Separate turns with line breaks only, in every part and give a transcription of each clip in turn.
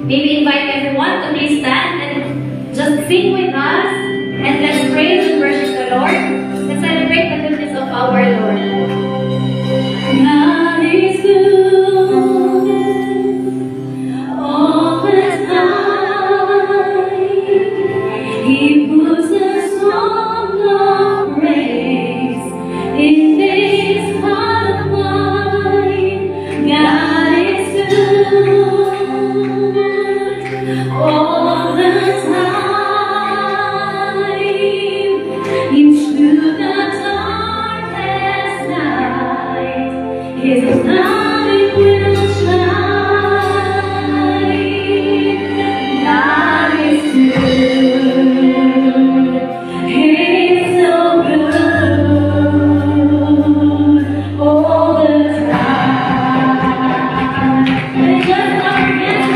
Maybe invite everyone to please stand and just sing with us and let's praise and worship the Lord and celebrate the goodness of our Lord. God is good all the time. He puts a song of praise in this heart of mine. God is good all the time. Into the darkest night, His light will shine. God is good. He's so good all the time. And just our hands,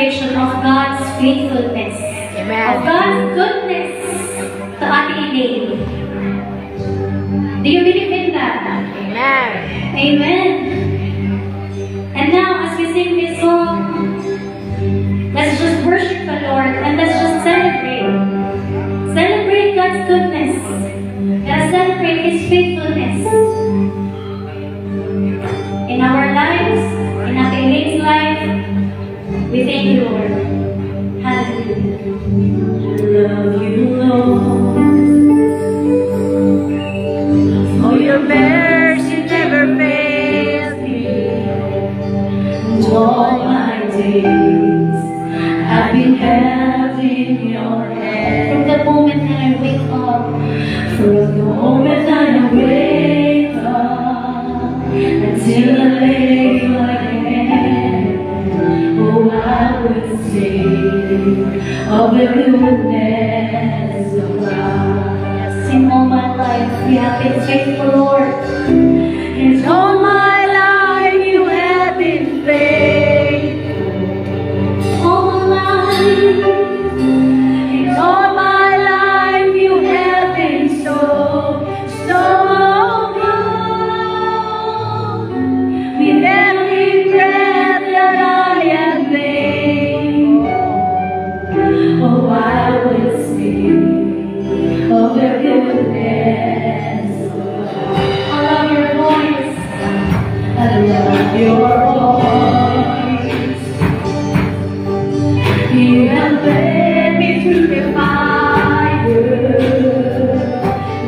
celebration of God's faithfulness.
Amen.
Of God's goodness to ating Elaine. Do you believe in that?
Amen.
Amen. And now, as we sing this song, let's just worship the Lord and let's just celebrate. Celebrate God's goodness. Let us celebrate His faithfulness in our lives, in our Elaine's life. We thank you, Lord. Hallelujah.
Love you, Lord, for your mercy never fails me. And all my days I've been held in your hand.
From the moment that I wake up,
From the moment that I wake up until I lay my head, oh, I would sing of the goodness of God.
in all my life, we have been faithful, Lord.
And all my life you have been faithful.
All my life,
And all my life you have been so, so good. With every breath that I am able, oh, I will sing of the goodness of God.
I love your voice.
I love your voice. You have led me through the fire,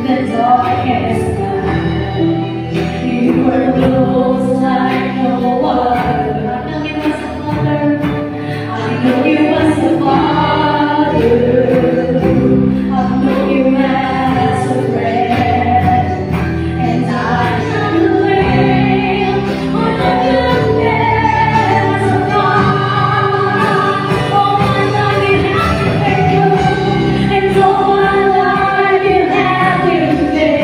the darkest night. You were close like no other.
I know you as a mother.
I know you as a father. I know you as a friend. And I can live on the goodness of God. All my life you have been good, and all my life you have been faithful.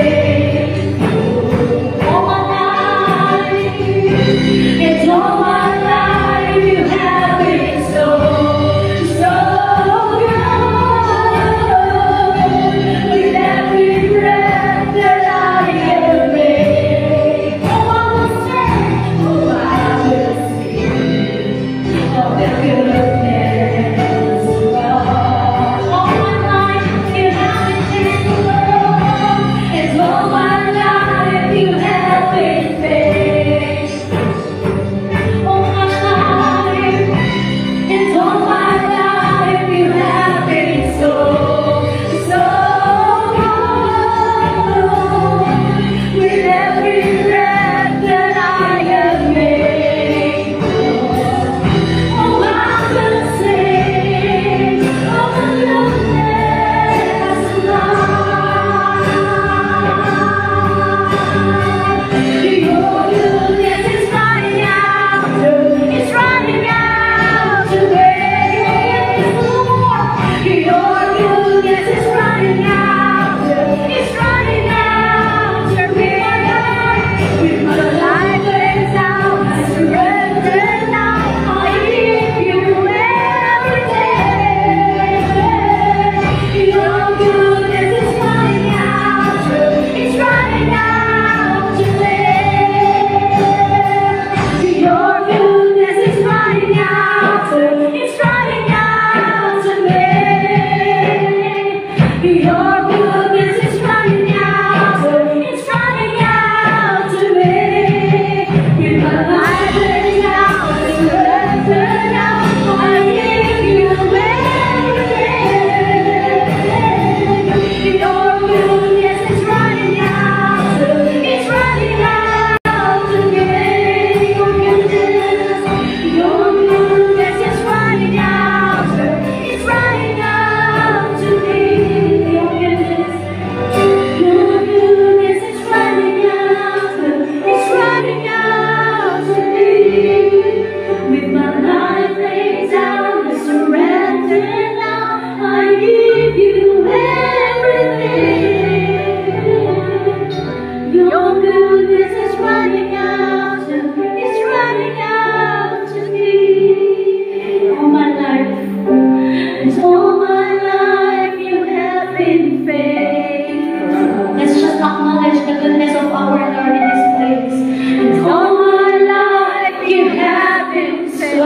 acknowledge the goodness of our Lord in this place.
And all my life you have been so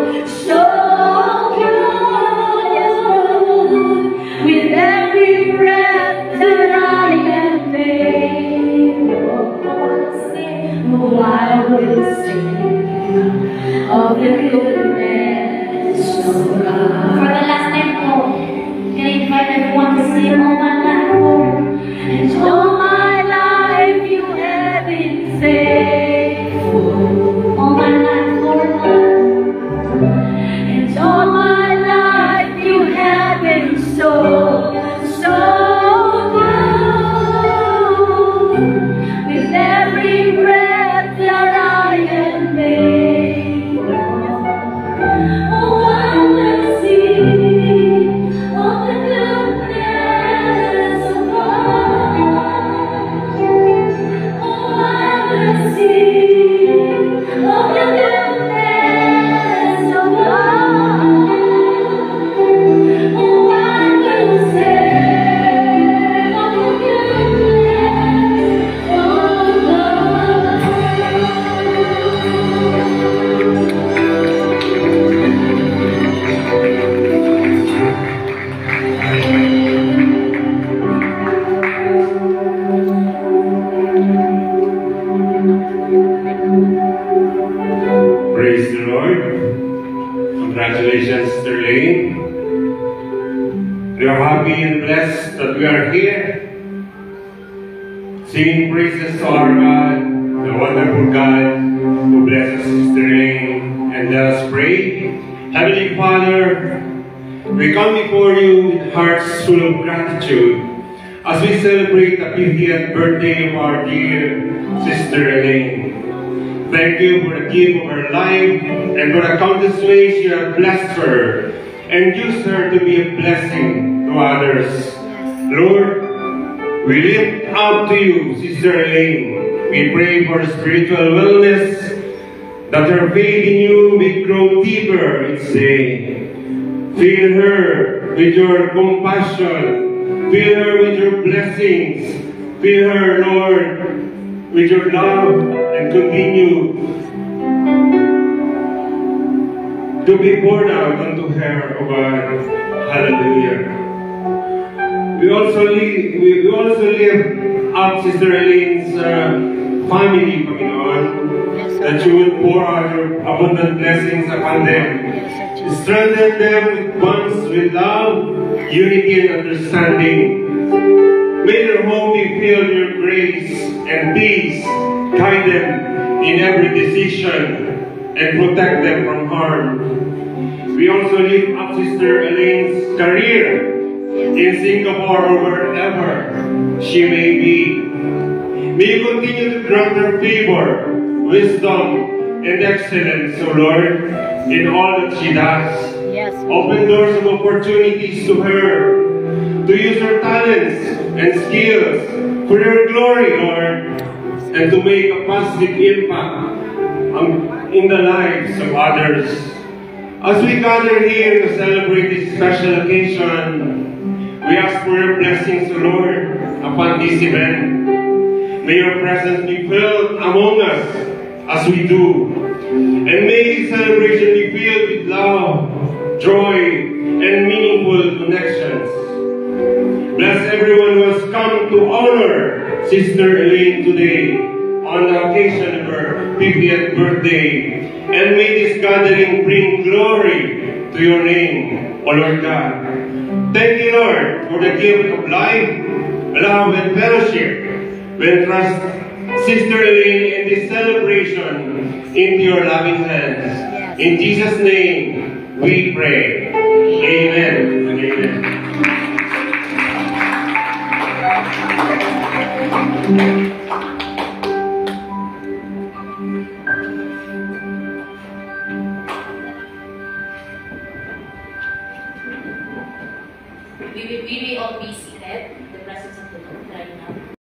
good. Yes, Lord. With every breath that I am made, oh, I will sing of the goodness of God.
For the last time po, can I invite everyone to sing all my life, Lord?
And all my life you have been faithful.
All my life, Lord.
And all my life you have been so good. With every breath that I am made, oh, I will sing of the goodness of God. Oh, I will sing of the goodness of God. Oh, I will sing of the goodness of God.
Praise the Lord. Congratulations, Sister Lane. We are happy and blessed that we are here, singing praises to our God, the wonderful God who blesses Sister Lane. And let us pray. Heavenly Father, we come before you with hearts full of gratitude as we celebrate the 50th birthday of our dear Sister Elaine. Thank you for the gift of her life and for the countless ways you have blessed her and used her to be a blessing to others. Lord, we lift up to you Sister Elaine. We pray for spiritual wellness, that her faith in you may grow deeper each day. Fill her with your compassion. Fill her with your blessings. Fill her, Lord, with your love, and continue to be poured out unto her, O God. Hallelujah. We also lift up Sister Elaine's family, Panginoon, that you would pour out your abundant blessings upon them. Strengthen them with bonds with love, unity, and understanding. May their home be filled with your grace and peace. Guide them in every decision and protect them from harm. We also lift up Sister Elaine's career in Singapore or wherever she may be. May you continue to grant her favor, wisdom, and excellence, O Lord, in all that she does.
Yes.
Open doors of opportunities to her, to use her talents and skills for your glory, Lord, and to make a positive impact in the lives of others. As we gather here to celebrate this special occasion, we ask for your blessings, O Lord, upon this event. May your presence be filled among us as we do. And may this celebration be filled with love, joy, and meaningful connections. Bless everyone who has come to honor Sister Elaine today on the occasion of her 50th birthday. And may this gathering bring glory to your name, O Lord God. Thank you, Lord, for the gift of life, love, and fellowship. We entrust Sister Elaine in this celebration into your loving hands. In Jesus' name, we pray. Amen and amen.
We will all be